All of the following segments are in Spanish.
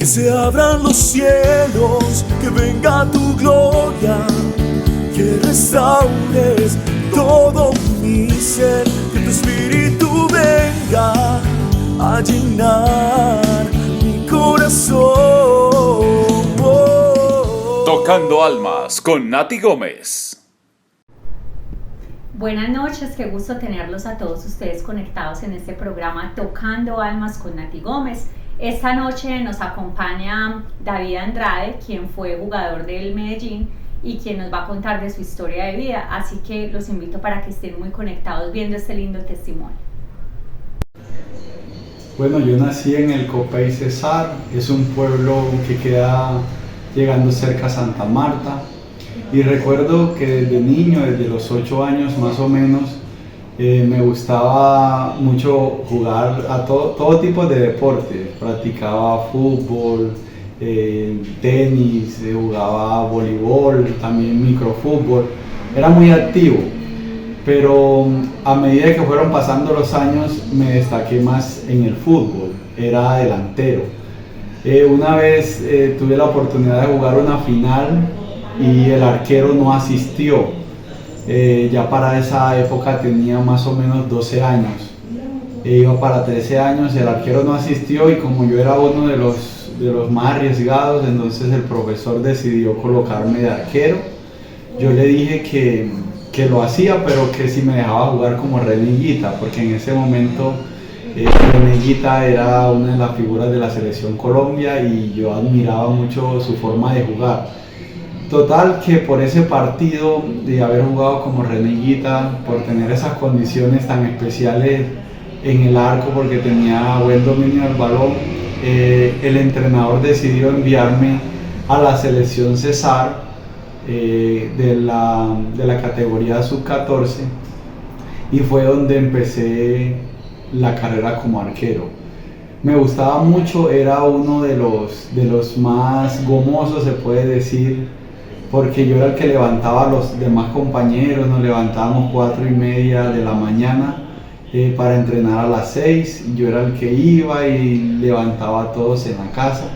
Que se abran los cielos, que venga tu gloria, que restaures todo mi ser, que tu espíritu venga a llenar mi corazón. Tocando Almas con Nati Gómez. Buenas noches, qué gusto tenerlos a todos ustedes conectados en este programa Tocando Almas con Nati Gómez. Esta noche nos acompaña David Andrade, quien fue jugador del Medellín y quien nos va a contar de su historia de vida, así que los invito para que estén muy conectados viendo este lindo testimonio. Bueno, yo nací en el Copey Cesar, es un pueblo que queda llegando cerca a Santa Marta, y recuerdo que desde niño, desde los 8 años más o menos, me gustaba mucho jugar a todo tipo de deportes. Practicaba fútbol, tenis, jugaba voleibol, también microfútbol. Era muy activo, pero a medida que fueron pasando los años me destaqué más en el fútbol, era delantero. Una vez tuve la oportunidad de jugar una final y el arquero no asistió. Ya para esa época tenía más o menos 12 años. Iba para 13 años, el arquero no asistió y como yo era uno de los más arriesgados, entonces el profesor decidió colocarme de arquero. Yo le dije que lo hacía, pero que si me dejaba jugar como René Higuita, porque en ese momento René Higuita era una de las figuras de la selección Colombia y yo admiraba mucho su forma de jugar. Total, que por ese partido de haber jugado como René Higuita, por tener esas condiciones tan especiales en el arco, porque tenía buen dominio del balón, el entrenador decidió enviarme a la selección Cesar de la categoría sub-14, y fue donde empecé la carrera como arquero. Me gustaba mucho, era uno de los más gomosos, se puede decir, porque yo era el que levantaba a los demás compañeros. Nos levantábamos 4:30 de la mañana para entrenar a las 6, y yo era el que iba y levantaba a todos en la casa.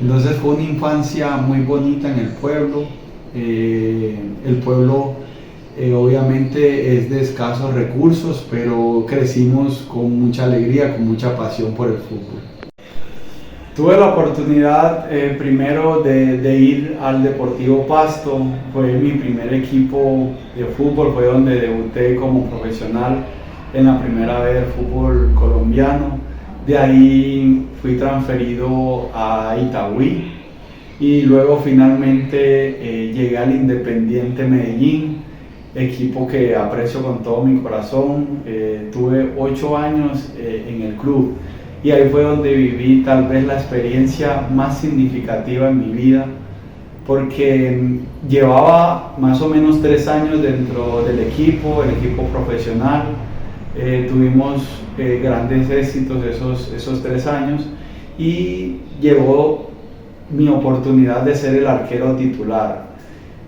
Entonces fue una infancia muy bonita en el pueblo. El pueblo obviamente es de escasos recursos, pero crecimos con mucha alegría, con mucha pasión por el fútbol. Tuve la oportunidad primero de ir al Deportivo Pasto. Fue mi primer equipo de fútbol, fue donde debuté como profesional en la primera vez del fútbol colombiano. De ahí fui transferido a Itagüí y luego finalmente llegué al Independiente Medellín, equipo que aprecio con todo mi corazón. Tuve 8 años en el club. Y ahí fue donde viví tal vez la experiencia más significativa en mi vida, porque llevaba más o menos 3 años dentro del equipo, el equipo profesional. Tuvimos grandes éxitos esos 3 años, y llegó mi oportunidad de ser el arquero titular.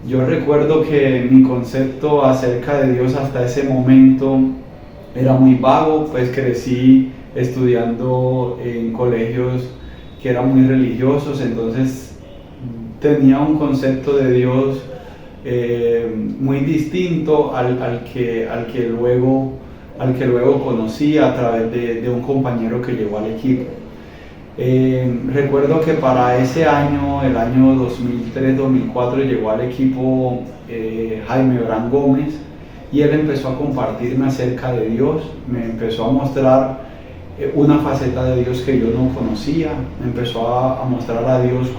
Yo recuerdo que mi concepto acerca de Dios hasta ese momento era muy vago, pues crecí estudiando en colegios que eran muy religiosos, entonces tenía un concepto de Dios muy distinto al que luego conocí a través de un compañero que llegó al equipo. Recuerdo que para ese año, el año 2003-2004, llegó al equipo Jaime Brand Gómez, y él empezó a compartirme acerca de Dios, me empezó a mostrar una faceta de Dios que yo no conocía. Me empezó a mostrar a Dios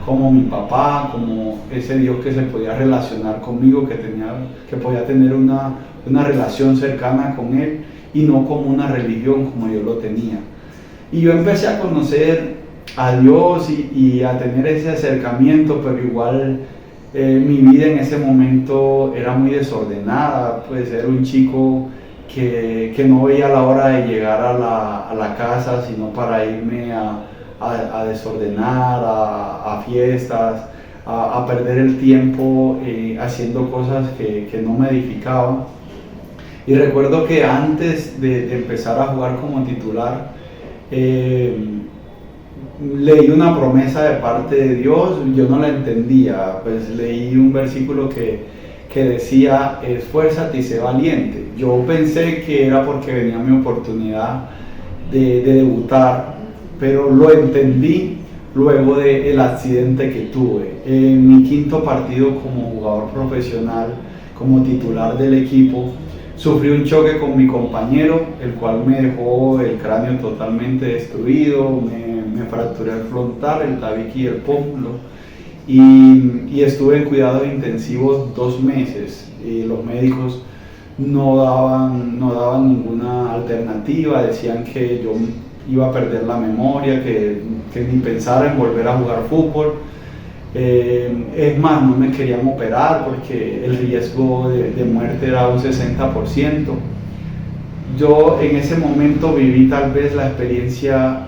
como mi papá, como ese Dios que se podía relacionar conmigo, que podía tener una relación cercana con Él, y no como una religión como yo lo tenía. Y yo empecé a conocer a Dios y a tener ese acercamiento, pero igual mi vida en ese momento era muy desordenada, pues era un chico que no veía la hora de llegar a la casa, sino para irme a desordenar, a fiestas, a perder el tiempo haciendo cosas que no me edificaban. Y recuerdo que antes de empezar a jugar como titular, leí una promesa de parte de Dios, yo no la entendía, pues leí un versículo que decía, esfuérzate y sé valiente. Yo pensé que era porque venía mi oportunidad de debutar, pero lo entendí luego del accidente que tuve. En mi quinto partido como jugador profesional, como titular del equipo, sufrí un choque con mi compañero, el cual me dejó el cráneo totalmente destruido, me fracturé el frontal, el tabique y el pómulo, y estuve en cuidados intensivos 2 meses. Los médicos no daban ninguna alternativa, decían que yo iba a perder la memoria, que ni pensar en volver a jugar fútbol. Es más, no me querían operar porque el riesgo de muerte era un 60%. Yo en ese momento viví tal vez la experiencia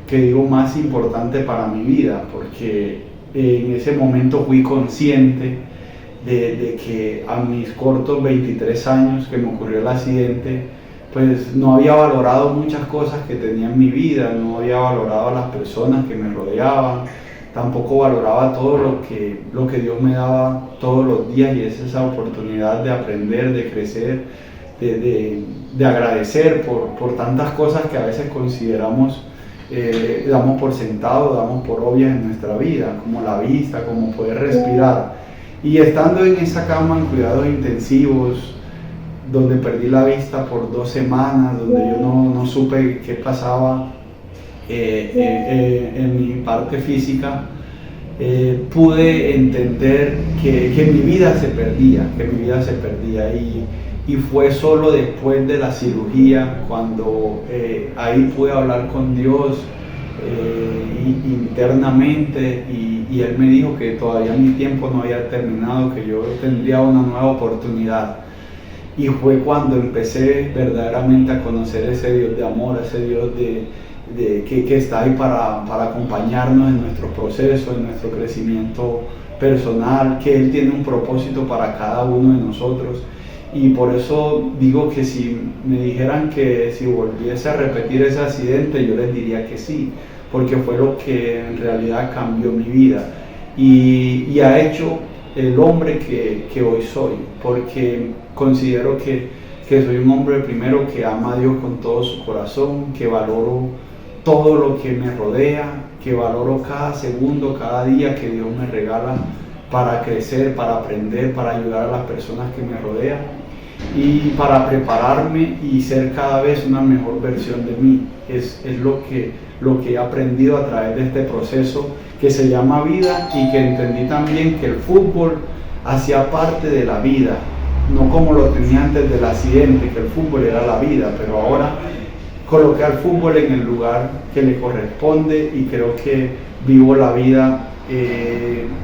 que digo más importante para mi vida, porque en ese momento fui consciente de que a mis cortos 23 años que me ocurrió el accidente, pues no había valorado muchas cosas que tenía en mi vida, no había valorado a las personas que me rodeaban, tampoco valoraba todo lo que Dios me daba todos los días, y es esa oportunidad de aprender, de crecer, de agradecer por tantas cosas que a veces consideramos, damos por sentado, damos por obvias en nuestra vida, como la vista, como poder respirar. Y estando en esa cama en cuidados intensivos, donde perdí la vista por 2 semanas, donde yo no supe qué pasaba en mi parte física, pude entender que mi vida se perdía, y fue solo después de la cirugía cuando ahí pude hablar con Dios internamente, y Él me dijo que todavía mi tiempo no había terminado, que yo tendría una nueva oportunidad. Y fue cuando empecé verdaderamente a conocer ese Dios de amor, ese Dios que está ahí para acompañarnos en nuestro proceso, en nuestro crecimiento personal, que Él tiene un propósito para cada uno de nosotros. Y por eso digo que si me dijeran que si volviese a repetir ese accidente, yo les diría que sí, porque fue lo que en realidad cambió mi vida y ha hecho el hombre que hoy soy, porque considero que soy un hombre primero que ama a Dios con todo su corazón, que valoro todo lo que me rodea, que valoro cada segundo, cada día que Dios me regala para crecer, para aprender, para ayudar a las personas que me rodean y para prepararme y ser cada vez una mejor versión de mí. Es lo que he aprendido a través de este proceso que se llama vida, y que entendí también que el fútbol hacía parte de la vida, no como lo tenía antes del accidente, que el fútbol era la vida, pero ahora coloqué al fútbol en el lugar que le corresponde, y creo que vivo la vida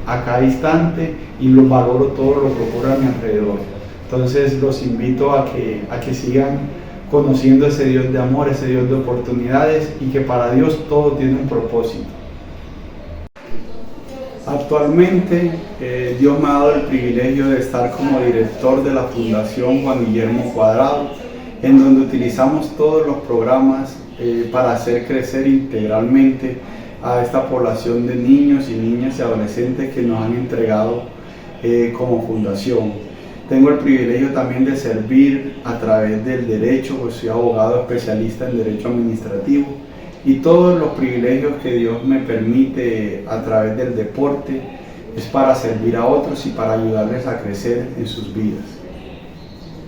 a cada instante y lo valoro todo lo que ocurre a mi alrededor. Entonces los invito a que sigan conociendo ese Dios de amor, ese Dios de oportunidades, y que para Dios todo tiene un propósito. Actualmente Dios me ha dado el privilegio de estar como director de la Fundación Juan Guillermo Cuadrado, en donde utilizamos todos los programas para hacer crecer integralmente a esta población de niños y niñas y adolescentes que nos han entregado como fundación. Tengo el privilegio también de servir a través del derecho, pues soy abogado especialista en derecho administrativo, y todos los privilegios que Dios me permite a través del deporte es para servir a otros y para ayudarles a crecer en sus vidas.